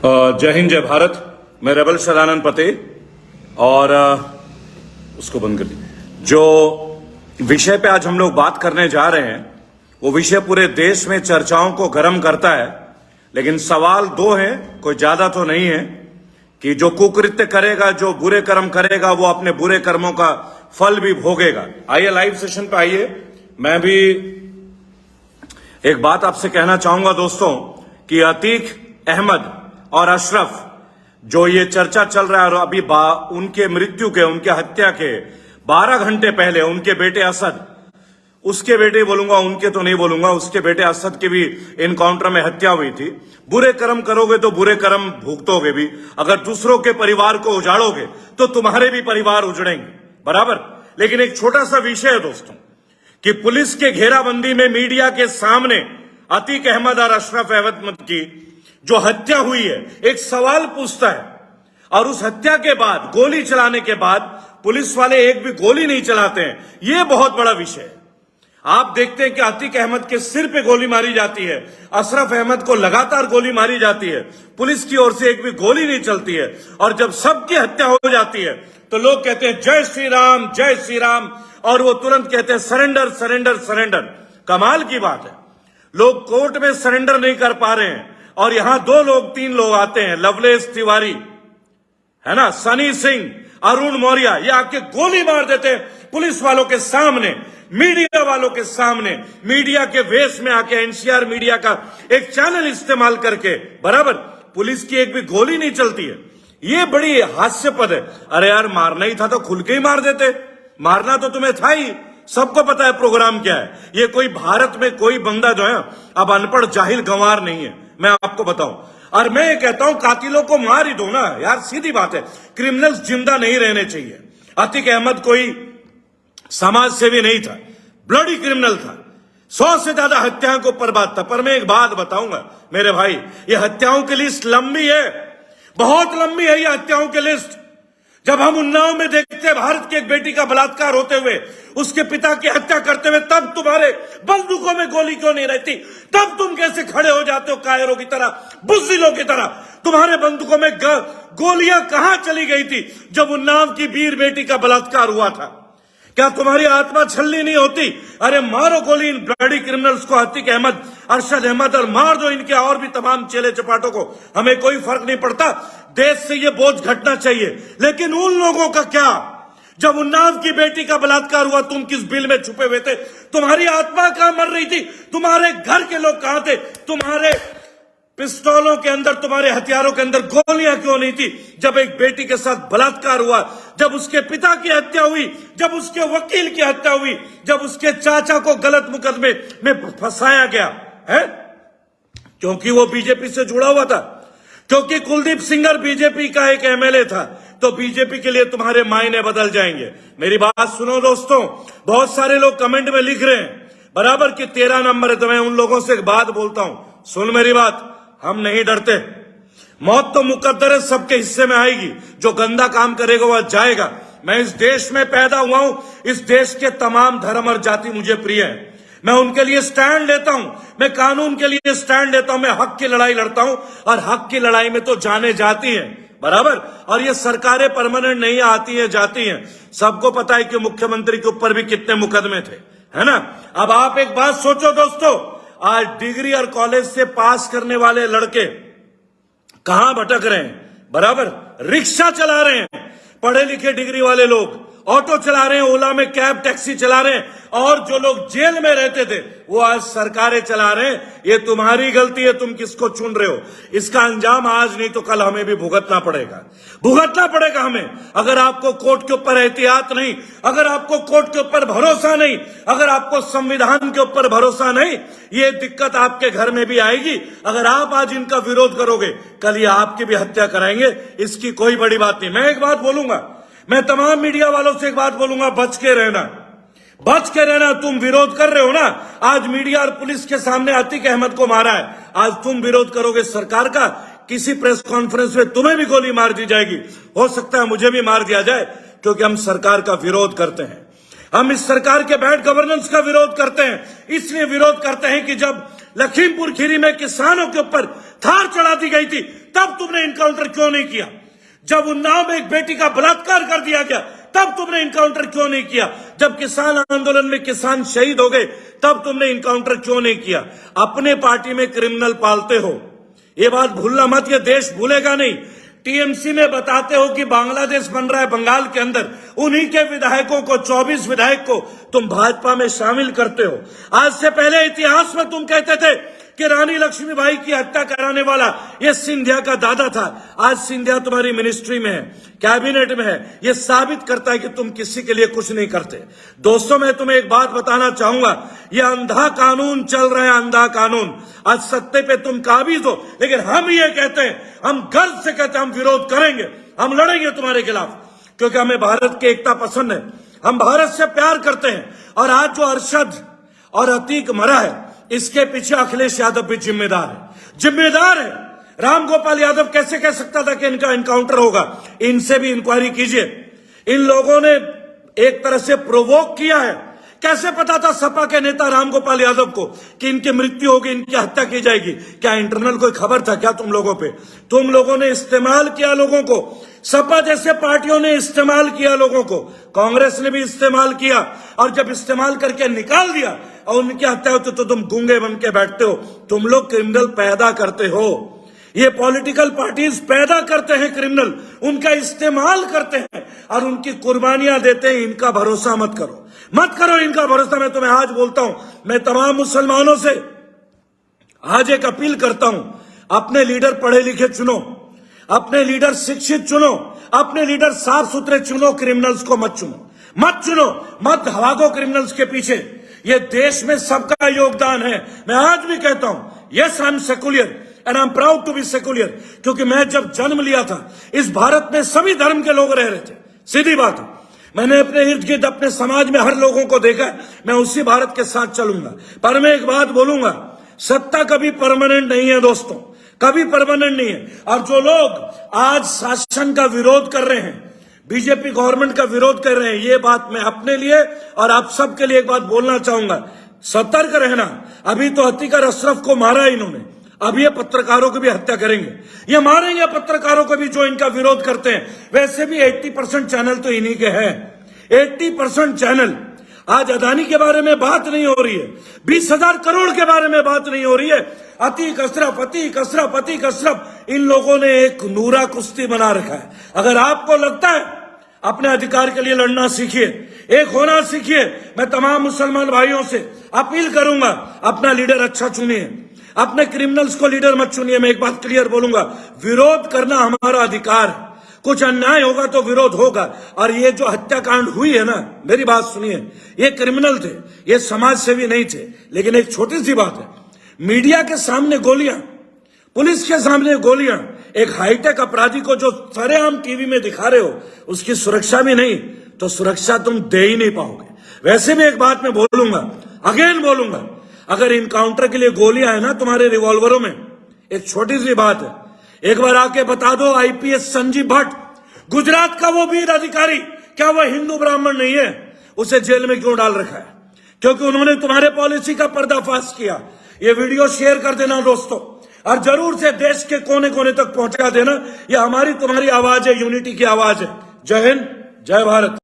जय हिंद, जय भारत। मैं रेबल सदानंद पते और उसको बंद कर दी। जो विषय पे आज हम लोग बात करने जा रहे हैं वो विषय पूरे देश में चर्चाओं को गर्म करता है, लेकिन सवाल दो हैं, कोई ज्यादा तो नहीं है, कि जो कुकृत्य करेगा, जो बुरे कर्म करेगा, वो अपने बुरे कर्मों का फल भी भोगेगा। आइए लाइव सेशन पे आइए। मैं भी एक बात आपसे कहना चाहूंगा दोस्तों कि अतीक अहमद और अशरफ, जो ये चर्चा चल रहा है, और अभी उनके मृत्यु के, उनके हत्या के 12 घंटे पहले उनके बेटे असद, उसके बेटे बोलूंगा, उनके तो नहीं बोलूंगा, उसके बेटे असद की भी इनकाउंटर में हत्या हुई थी। बुरे कर्म करोगे तो बुरे कर्म भुगतोगे भी। अगर दूसरों के परिवार को उजाड़ोगे तो तुम्हारे भी परिवार उजड़ेंगे, बराबर। लेकिन एक छोटा सा विषय है दोस्तों कि पुलिस के घेराबंदी में मीडिया के सामने अतीक अहमद और अशरफ अहमद की जो हत्या हुई है, एक सवाल पूछता है, और उस हत्या के बाद, गोली चलाने के बाद पुलिस वाले एक भी गोली नहीं चलाते हैं। यह बहुत बड़ा विषय है। आप देखते हैं कि अतीक अहमद के सिर पे गोली मारी जाती है, अशरफ अहमद को लगातार गोली मारी जाती है, पुलिस की ओर से एक भी गोली नहीं चलती है। और जब सबकी हत्या हो जाती है तो लोग कहते हैं जय श्री राम, जय श्री राम, और वो तुरंत कहते हैं सरेंडर, सरेंडर, सरेंडर। कमाल की बात है, लोग कोर्ट में सरेंडर नहीं कर पा रहे हैं, और यहां 2 लोग 3 लोग आते हैं, लवलेश तिवारी है ना, सनी सिंह, अरुण मौर्य, ये आके गोली मार देते हैं पुलिस वालों के सामने, मीडिया वालों के सामने, मीडिया के वेश में आके, एनसीआर मीडिया का एक चैनल इस्तेमाल करके, बराबर। पुलिस की एक भी गोली नहीं चलती है। ये बड़ी हास्यपद है। अरे यार, मारना ही था तो खुल के ही मार देते। मारना तो तुम्हें था ही, सबको पता है प्रोग्राम क्या है। ये कोई भारत में कोई बंदा जो है अब अनपढ़ जाहिल गंवार नहीं है, मैं आपको बताऊं। और मैं ये कहता हूं, कातिलों को मार ही दो ना यार, सीधी बात है। क्रिमिनल्स जिंदा नहीं रहने चाहिए। अतीक अहमद कोई समाज सेवी नहीं था, ब्लडी क्रिमिनल था। 100 से ज्यादा हत्याओं को बर्बाद था। पर मैं एक बात बताऊंगा मेरे भाई, ये हत्याओं की लिस्ट लंबी है, बहुत लंबी है ये हत्याओं की लिस्ट। जब हम उन्नाव में देखते हैं भारत की एक बेटी का बलात्कार होते हुए, उसके पिता की हत्या करते हुए, तब तुम्हारे बंदूकों में गोली क्यों नहीं रहती? तब तुम कैसे खड़े हो जाते हो कायरों की तरह, बुज़दिलों की तरह? तुम्हारे बंदूकों में गोलियां कहां चली गई थी जब उन्नाव की वीर बेटी का बलात्कार हुआ था? क्या तुम्हारी आत्मा छलनी नहीं होती? अरे मारो गोली इन ब्लडी क्रिमिनल्स को, अतीक अहमद, अरशद अहमद, और मार दो इनके और भी तमाम चेले चपाटों को। हमें कोई फर्क नहीं पड़ता, देश से ये बोझ घटना चाहिए। लेकिन उन लोगों का क्या? जब उन्नाव की बेटी का बलात्कार हुआ, तुम किस बिल में छुपे हुए थे? तुम्हारी आत्मा कहां मर रही थी? तुम्हारे घर के लोग कहां थे? तुम्हारे पिस्तौलों के अंदर, तुम्हारे हथियारों के अंदर गोलियां क्यों नहीं थी जब एक बेटी के साथ बलात्कार हुआ, जब उसके पिता की हत्या हुई, जब उसके वकील की हत्या हुई, जब उसके चाचा को गलत मुकदमे में फंसाया गया है? क्योंकि वो बीजेपी से जुड़ा हुआ था, क्योंकि कुलदीप सिंगर बीजेपी का एक एमएलए था, तो बीजेपी के लिए तुम्हारे मायने बदल जाएंगे। मेरी बात सुनो दोस्तों, बहुत सारे लोग कमेंट में लिख रहे हैं बराबर कि 13 नंबर है। तो मैं उन लोगों से एक बात बोलता हूं, सुन मेरी बात, हम नहीं डरते। मौत तो मुकद्दर है, सबके हिस्से में आएगी। जो गंदा काम करेगा वह जाएगा। मैं इस देश में पैदा हुआ हूं, इस देश के तमाम धर्म और जाति मुझे प्रिय है। मैं उनके लिए स्टैंड लेता हूं, मैं कानून के लिए स्टैंड लेता हूं, मैं हक की लड़ाई लड़ता हूं, और हक की लड़ाई में तो जाने जाती हैं, बराबर। और ये सरकारें परमानेंट नहीं आती हैं, जाती हैं। सबको पता है कि मुख्यमंत्री के ऊपर भी कितने मुकदमे थे, है ना। अब आप एक बात सोचो दोस्तों, आज डिग्री और कॉलेज से पास करने वाले लड़के कहां भटक रहे हैं? बराबर, रिक्शा चला रहे हैं। पढ़े लिखे डिग्री वाले लोग ऑटो चला रहे हैं, ओला में कैब टैक्सी चला रहे हैं, और जो लोग जेल में रहते थे वो आज सरकारें चला रहे हैं। ये तुम्हारी गलती है, तुम किसको चुन रहे हो? इसका अंजाम आज नहीं तो कल हमें भी भुगतना पड़ेगा, भुगतना पड़ेगा हमें। अगर आपको कोर्ट के ऊपर एहतियात नहीं, अगर आपको कोर्ट के ऊपर भरोसा नहीं, अगर आपको संविधान के ऊपर भरोसा नहीं, ये दिक्कत आपके घर में भी आएगी। अगर आप आज इनका विरोध करोगे, कल ये आपकी भी हत्या कराएंगे। इसकी कोई बड़ी बात नहीं। मैं एक बात बोलूंगा, मैं तमाम मीडिया वालों से एक बात बोलूंगा, बच के रहना, बच के रहना। तुम विरोध कर रहे हो ना, आज मीडिया और पुलिस के सामने अतीक अहमद को मारा है, आज तुम विरोध करोगे सरकार का, किसी प्रेस कॉन्फ्रेंस में तुम्हें भी गोली मार दी जाएगी। हो सकता है मुझे भी मार दिया जाए, क्योंकि हम सरकार का विरोध करते हैं। हम इस सरकार के बैड गवर्नेंस का विरोध करते हैं। इसलिए विरोध करते हैं कि जब लखीमपुर खीरी में किसानों के ऊपर थार चढ़ा दी गई थी, तब तुमने इनकाउंटर क्यों नहीं किया? जब उन्नाव में एक बेटी का बलात्कार कर दिया गया, तब तुमने इनकाउंटर क्यों नहीं किया? जब किसान आंदोलन में किसान शहीद हो गए, तब तुमने इनकाउंटर क्यों नहीं किया? अपने पार्टी में क्रिमिनल पालते हो, ये बात भूलना मत, ये देश भूलेगा नहीं। टीएमसी में बताते हो कि बांग्लादेश बन रहा है बंगाल के अंदर, उन्हीं के विधायकों को, 24 विधायक को तुम भाजपा में शामिल करते हो। आज से पहले इतिहास में तुम कहते थे कि रानी लक्ष्मीबाई की हत्या कराने वाला ये सिंधिया का दादा था। आज सिंधिया तुम्हारी मिनिस्ट्री में है, कैबिनेट में है। ये साबित करता है कि तुम किसी के लिए कुछ नहीं करते। दोस्तों, मैं तुम्हें एक बात बताना चाहूंगा, ये अंधा कानून चल रहा है, अंधा कानून। आज सत्ते पे तुम काबिज हो, लेकिन हम ये कहते हैं, हम गर्व से कहते हैं, हम विरोध करेंगे, हम लड़ेंगे तुम्हारे खिलाफ, क्योंकि हमें भारत की एकता पसंद है, हम भारत से प्यार करते हैं। और आज जो अरशद और अतीक मरा है, इसके पीछे अखिलेश यादव भी जिम्मेदार है। राम गोपाल यादव कैसे कह सकता था कि इनका एनकाउंटर होगा? इनसे भी इंक्वायरी कीजिए। इन लोगों ने एक तरह से प्रोवोक किया है। कैसे पता था सपा के नेता राम गोपाल यादव को कि इनकी मृत्यु होगी, इनकी हत्या की जाएगी? क्या इंटरनल कोई खबर था क्या तुम लोगों पे? तुम लोगों ने इस्तेमाल किया लोगों को, सपा जैसे पार्टियों ने इस्तेमाल किया लोगों को, कांग्रेस ने भी इस्तेमाल किया, और जब इस्तेमाल करके निकाल दिया और उनकी हत्या होती तो तुम गूंगे बन के बैठते हो। तुम लोग क्रिमिनल पैदा करते हो, ये पॉलिटिकल पार्टीज पैदा करते हैं क्रिमिनल, उनका इस्तेमाल करते हैं और उनकी कुर्बानियां देते हैं। इनका भरोसा मत करो इनका भरोसा। मैं तुम्हें आज बोलता हूं, मैं तमाम मुसलमानों से आज एक अपील करता हूं, अपने लीडर पढ़े लिखे चुनो, अपने लीडर शिक्षित चुनो, अपने लीडर साफ सुथरे चुनो, क्रिमिनल्स को मत चुनो, मत भागो क्रिमिनल्स के पीछे। ये देश में सबका योगदान है। मैं आज भी कहता हूं, yes I am secular and I am proud to be secular, क्योंकि मैं जब जन्म लिया था, इस भारत में सभी धर्म के लोग रह रहे थे। सीधी बात है, मैंने अपने इर्द गिर्द अपने समाज में हर लोगों को देखा है। मैं उसी भारत के साथ चलूंगा। पर मैं एक बात बोलूंगा, सत्ता कभी परमानेंट नहीं है दोस्तों, कभी परमानेंट नहीं है। और जो लोग आज शासन का विरोध कर रहे हैं, बीजेपी गवर्नमेंट का विरोध कर रहे हैं, ये बात मैं अपने लिए और आप सबके लिए एक बात बोलना चाहूंगा, सतर्क रहना। अभी तो अतीक और अशरफ को मारा इन्होंने, अब ये पत्रकारों की भी हत्या करेंगे, ये मारेंगे पत्रकारों को भी जो इनका विरोध करते हैं। वैसे भी 80% चैनल तो इन्हीं के हैं, 80% चैनल। आज अदानी के बारे में बात नहीं हो रही है, 20,000 करोड़ के बारे में बात नहीं हो रही है। अतीक अशरफ, इन लोगों ने एक नूरा कुश्ती बना रखा है। अगर आपको लगता है, अपने अधिकार के लिए लड़ना सीखिए, एक होना सीखिए। मैं तमाम मुसलमान भाइयों से अपील करूंगा, अपना लीडर अच्छा चुनिए, अपने क्रिमिनल्स को लीडर मत चुनिए। मैं एक बात क्लियर बोलूंगा, विरोध करना हमारा अधिकार है, कुछ अन्याय होगा तो विरोध होगा। और ये जो हत्याकांड हुई है ना, मेरी बात सुनिए, ये क्रिमिनल थे, ये समाज सेवी नहीं थे। लेकिन एक छोटी सी बात है, मीडिया के सामने गोलियां, पुलिस के सामने गोलियां, एक हाईटेक अपराधी को जो सरेआम टीवी में दिखा रहे हो, उसकी सुरक्षा भी नहीं, तो सुरक्षा तुम दे ही नहीं पाओगे। वैसे भी एक बात मैं बोलूंगा, अगेन बोलूंगा, अगर इनकाउंटर के लिए गोलियां है ना तुम्हारे रिवॉल्वरों में, एक छोटी सी बात है, एक बार आके बता दो, आईपीएस संजीव भट्ट, गुजरात का वो वीर अधिकारी, क्या वह हिंदू ब्राह्मण नहीं है? उसे जेल में क्यों डाल रखा है? क्योंकि उन्होंने तुम्हारे पॉलिसी का पर्दाफाश किया। ये वीडियो शेयर कर देना दोस्तों, और जरूर से देश के कोने कोने तक पहुंचा देना। ये हमारी तुम्हारी आवाज है, यूनिटी की आवाज है। जय हिंद, जय भारत।